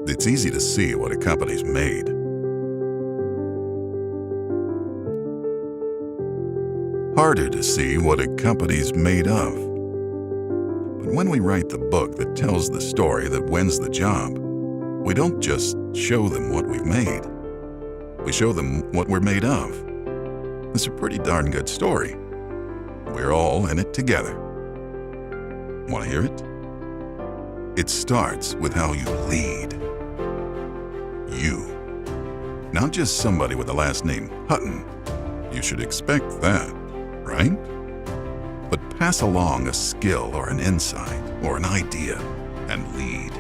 It's easy to see what a company's made. Harder to see what a company's made of. But when we write the book that tells the story that wins the job, we don't just show them what we've made. We show them what we're made of. It's a pretty darn good story. We're all in it together. Want to hear it? It starts with how you lead. You. Not just somebody with the last name Hutton. You should expect that, right? But pass along a skill or an insight or an idea and lead.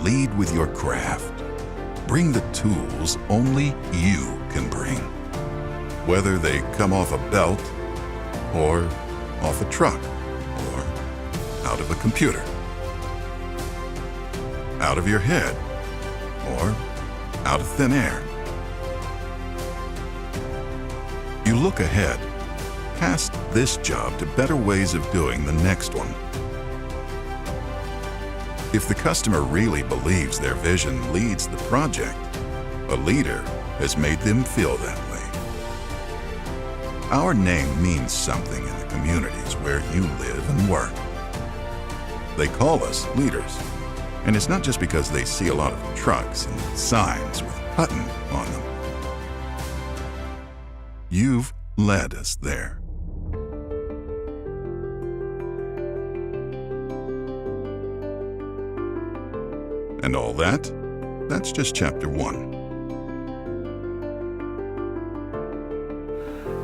Lead with your craft. Bring the tools only you can bring. Whether they come off a belt or off a truck or out of a computer. Out of your head or out of thin air. You look ahead, past this job to better ways of doing the next one. If the customer really believes their vision leads the project, a leader has made them feel that way. Our name means something in the communities where you live and work. They call us leaders. And it's not just because they see a lot of trucks and signs with Hutton on them. You've led us there. And all that, that's just chapter 1.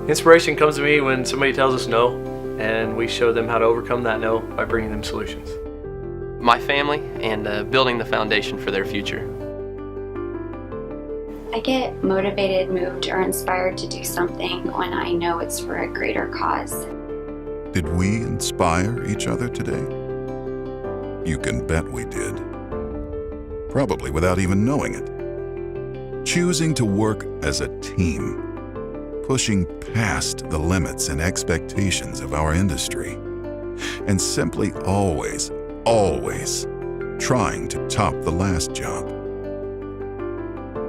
Inspiration comes to me when somebody tells us no, and we show them how to overcome that no by bringing them solutions. My family and building the foundation for their future. I get motivated, moved, or inspired to do something when I know it's for a greater cause. Did we inspire each other today? You can bet we did. Probably without even knowing it. Choosing to work as a team, pushing past the limits and expectations of our industry, and simply always trying to top the last job.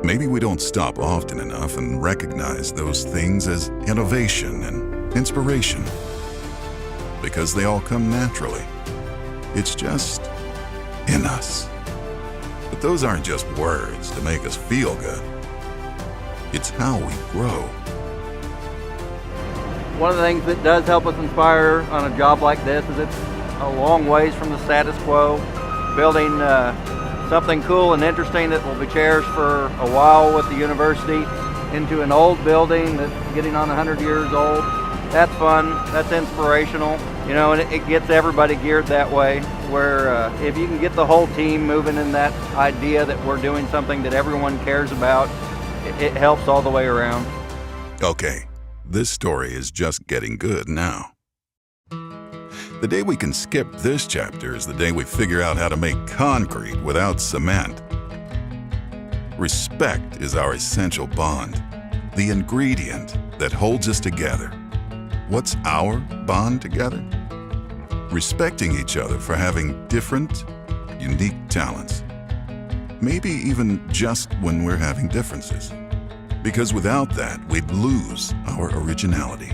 Maybe we don't stop often enough and recognize those things as innovation and inspiration, because they all come naturally. It's just in us. But those aren't just words to make us feel good. It's how we grow. One of the things that does help us inspire on a job like this is it's a long ways from the status quo, building something cool and interesting that will be cherished for a while with the university into an old building that's getting on 100 years old. That's fun, that's inspirational, and it gets everybody geared that way, where if you can get the whole team moving in that idea that we're doing something that everyone cares about, it helps all the way around. Okay, this story is just getting good now. The day we can skip this chapter is the day we figure out how to make concrete without cement. Respect is our essential bond, the ingredient that holds us together. What's our bond together? Respecting each other for having different, unique talents. Maybe even just when we're having differences. Because without that, we'd lose our originality.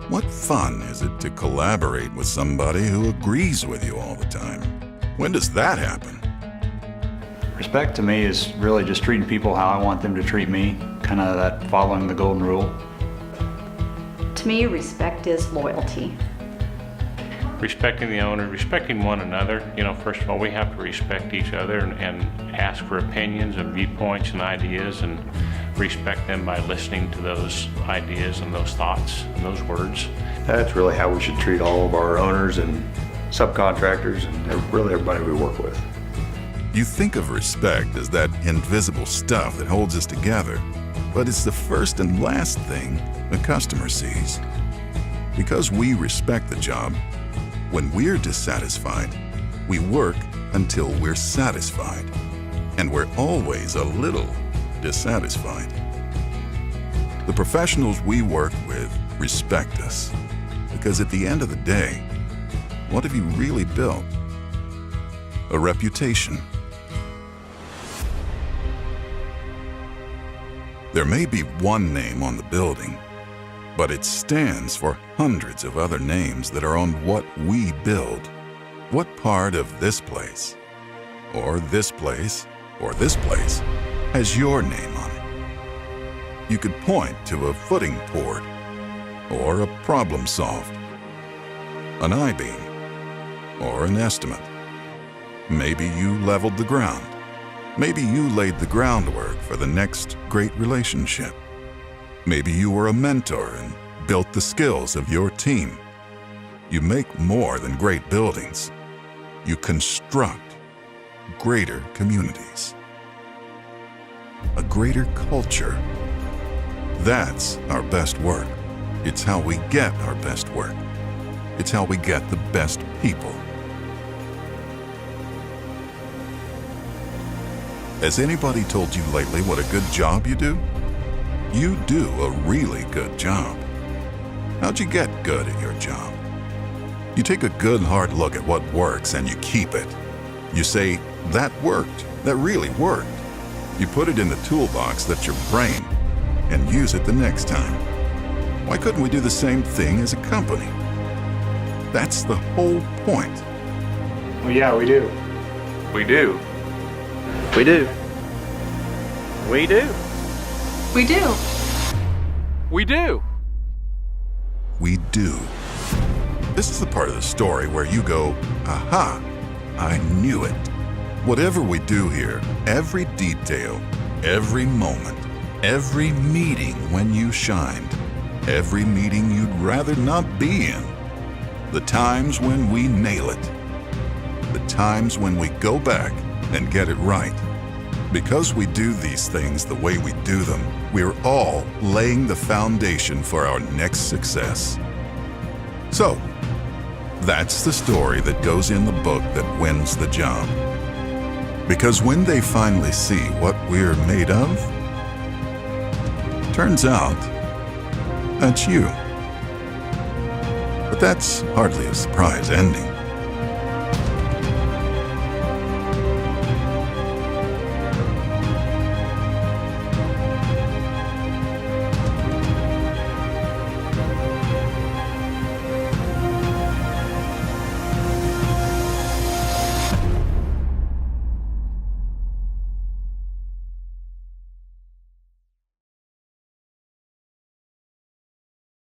What fun is it to collaborate with somebody who agrees with you all the time? When does that happen? Respect to me is really just treating people how I want them to treat me, kind of that following the golden rule. To me, respect is loyalty. Respecting the owner, respecting one another. First of all, we have to respect each other and ask for opinions and viewpoints and ideas and respect them by listening to those ideas and those thoughts and those words. That's really how we should treat all of our owners and subcontractors and really everybody we work with. You think of respect as that invisible stuff that holds us together, but it's the first and last thing the customer sees. Because we respect the job, when we're dissatisfied, we work until we're satisfied. And we're always a little dissatisfied. The professionals we work with respect us, because at the end of the day, what have you really built? A reputation, There may be one name on the building, but it stands for hundreds of other names that are on what we build. What part of this place, or this place, or this place has your name on it? You could point to a footing poured, or a problem solved, an I-beam, or an estimate. Maybe you leveled the ground. Maybe you laid the groundwork for the next great relationship. Maybe you were a mentor and built the skills of your team. You make more than great buildings. You construct greater communities, a greater culture. That's our best work. It's how we get our best work. It's how we get the best people. Has anybody told you lately what a good job you do? You do a really good job. How'd you get good at your job? You take a good hard look at what works and you keep it. You say, that worked, that really worked. You put it in the toolbox that's your brain and use it the next time. Why couldn't we do the same thing as a company? That's the whole point. Well, yeah, we do. We do. We do. We do. We do. We do. We do. This is the part of the story where you go, aha, I knew it. Whatever we do here, every detail, every moment, every meeting when you shined, every meeting you'd rather not be in, the times when we nail it, the times when we go back and get it right. Because we do these things the way we do them, we're all laying the foundation for our next success. So, that's the story that goes in the book that wins the job. Because when they finally see what we're made of, turns out that's you. But that's hardly a surprise ending.